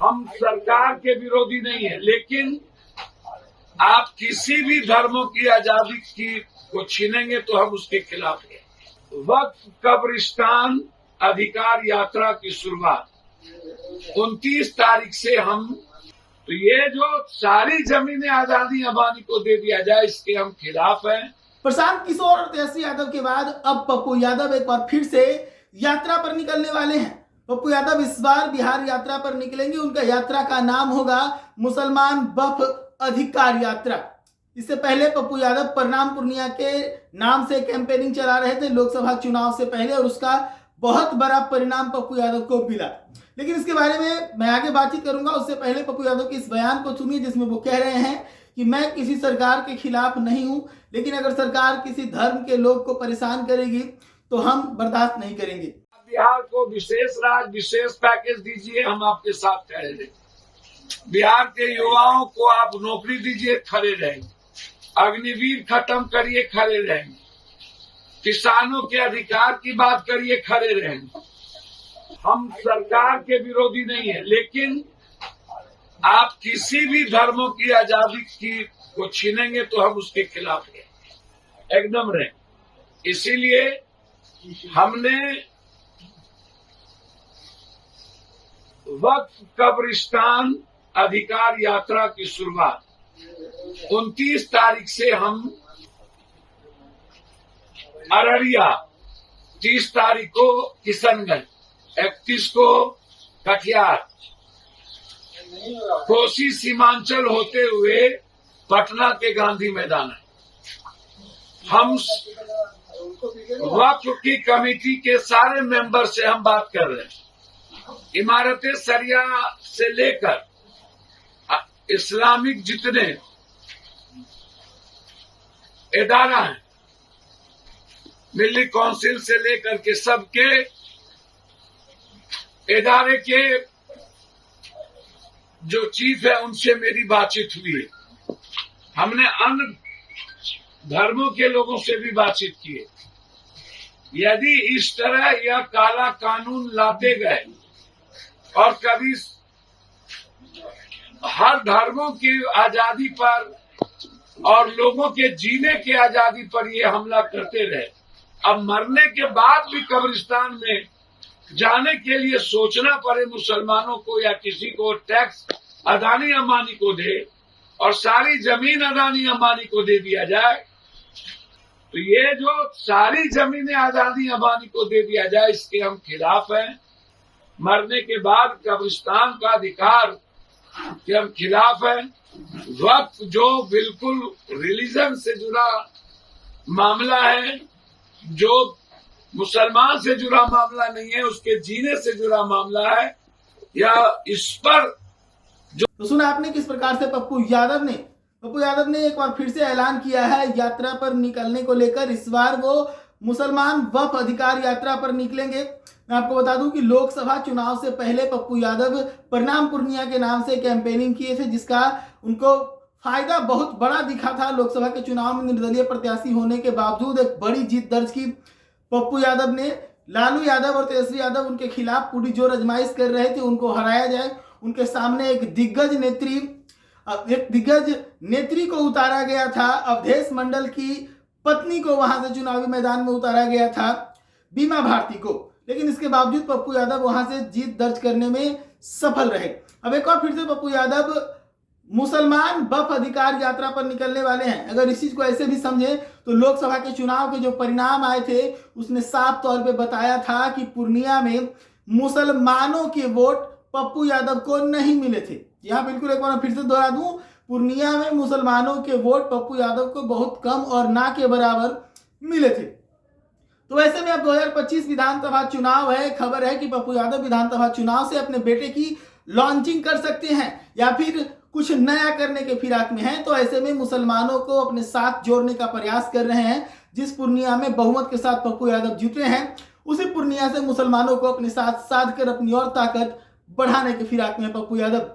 हम सरकार के विरोधी नहीं है, लेकिन आप किसी भी धर्मों की आजादी को छीनेंगे तो हम उसके खिलाफ हैं। वक्फ कब्रिस्तान अधिकार यात्रा की शुरुआत 29 तारीख से हम, तो ये जो सारी जमीनें आजादी अंबानी को दे दिया जाए, इसके हम खिलाफ हैं। प्रशांत किशोर और तेजस्वी यादव के बाद अब पप्पू यादव एक बार फिर से यात्रा पर निकलने वाले हैं। पप्पू यादव इस बार बिहार यात्रा पर निकलेंगे। उनका यात्रा का नाम होगा मुसलमान वक्फ अधिकार यात्रा। इससे पहले पप्पू यादव प्रणाम पूर्णिया के नाम से कैंपेनिंग चला रहे थे लोकसभा चुनाव से पहले, और उसका बहुत बड़ा परिणाम पप्पू यादव को मिला। लेकिन इसके बारे में मैं आगे बातचीत करूंगा। उससे पहले पप्पू यादव के इस बयान को सुनिए, जिसमें वो कह रहे हैं कि मैं किसी सरकार के खिलाफ नहीं हूं, लेकिन अगर सरकार किसी धर्म के लोग को परेशान करेगी तो हम बर्दाश्त नहीं करेंगे। बिहार को विशेष राज्य, विशेष पैकेज दीजिए, हम आपके साथ खड़े रहेंगे। बिहार के युवाओं को आप नौकरी दीजिए, खड़े रहेंगे। अग्निवीर खत्म करिए, खड़े रहेंगे। किसानों के अधिकार की बात करिए, खड़े रहेंगे। हम सरकार के विरोधी नहीं है, लेकिन आप किसी भी धर्मों की आजादी को छीनेंगे तो हम उसके खिलाफ हैं, एकदम रहे। इसीलिए हमने वक्फ कब्रिस्तान अधिकार यात्रा की शुरुआत 29 तारीख से हम अररिया, 30 तारीख को किशनगंज, 31 को कटिहार, कोसी सीमांचल होते हुए पटना के गांधी मैदान है। हम वक्फ की कमेटी के सारे मेंबर से हम बात कर रहे हैं। इमारतें सरिया से लेकर इस्लामिक जितने इदारा हैं, दिल्ली काउंसिल से लेकर के सबके इदारे के जो चीफ है उनसे मेरी बातचीत हुई है। हमने अन्य धर्मों के लोगों से भी बातचीत की है। यदि इस तरह यह काला कानून लाते गए और कभी हर धर्मों की आजादी पर और लोगों के जीने की आजादी पर ये हमला करते रहे, अब मरने के बाद भी कब्रिस्तान में जाने के लिए सोचना पड़े मुसलमानों को या किसी को, टैक्स अदानी अंबानी को दे और सारी जमीन अदानी अंबानी को दे दिया जाए, तो ये जो सारी जमीनें आजादी अंबानी को दे दिया जाए, इसके हम खिलाफ हैं। मरने के बाद कब्रिस्तान का अधिकार के हम खिलाफ हैं। वक्फ जो बिल्कुल रिलीजन से जुड़ा मामला है, जो मुसलमान से जुड़ा मामला नहीं है, उसके जीने से जुड़ा मामला है, या इस पर जो तो सुना आपने किस प्रकार से पप्पू यादव ने एक बार फिर से ऐलान किया है यात्रा पर निकलने को लेकर। इस बार वो मुसलमान वक्फ अधिकार यात्रा पर निकलेंगे। मैं आपको बता दूं कि लोकसभा चुनाव से पहले पप्पू यादव प्रणाम पूर्णिया के नाम से कैंपेनिंग किए थे, जिसका उनको फायदा बहुत बड़ा दिखा था। लोकसभा के चुनाव में निर्दलीय प्रत्याशी होने के बावजूद एक बड़ी जीत दर्ज की पप्पू यादव ने। लालू यादव और तेजस्वी यादव उनके खिलाफ पूरी जोर आजमाइश कर रहे थे, उनको हराया जाए। उनके सामने एक दिग्गज नेत्री को उतारा गया था। अवधेश मंडल की पत्नी को वहां से चुनावी मैदान में उतारा गया था, बीमा भारती को। लेकिन इसके बावजूद पप्पू यादव वहां से जीत दर्ज करने में सफल रहे। अब एक और फिर से पप्पू यादव मुसलमान वक्फ अधिकार यात्रा पर निकलने वाले हैं। अगर इस चीज को ऐसे भी समझे तो लोकसभा के चुनाव के जो परिणाम आए थे, उसने साफ तौर पे बताया था कि पूर्णिया में मुसलमानों के वोट पप्पू यादव को नहीं मिले थे। यहाँ बिल्कुल एक बार फिर से दोहरा दूं, पूर्णिया में मुसलमानों के वोट पप्पू यादव को बहुत कम और ना के बराबर मिले थे। तो ऐसे में अब 2025 विधानसभा चुनाव है। खबर है कि पप्पू यादव विधानसभा चुनाव से अपने बेटे की लॉन्चिंग कर सकते हैं या फिर कुछ नया करने के फिराक में हैं। तो ऐसे में मुसलमानों को अपने साथ जोड़ने का प्रयास कर रहे हैं। जिस पूर्णिया में बहुमत के साथ पप्पू यादव जीते हैं, उसी पूर्णिया से मुसलमानों को अपने साथ साध कर अपनी और ताकत बढ़ाने के फिराक में पप्पू यादव।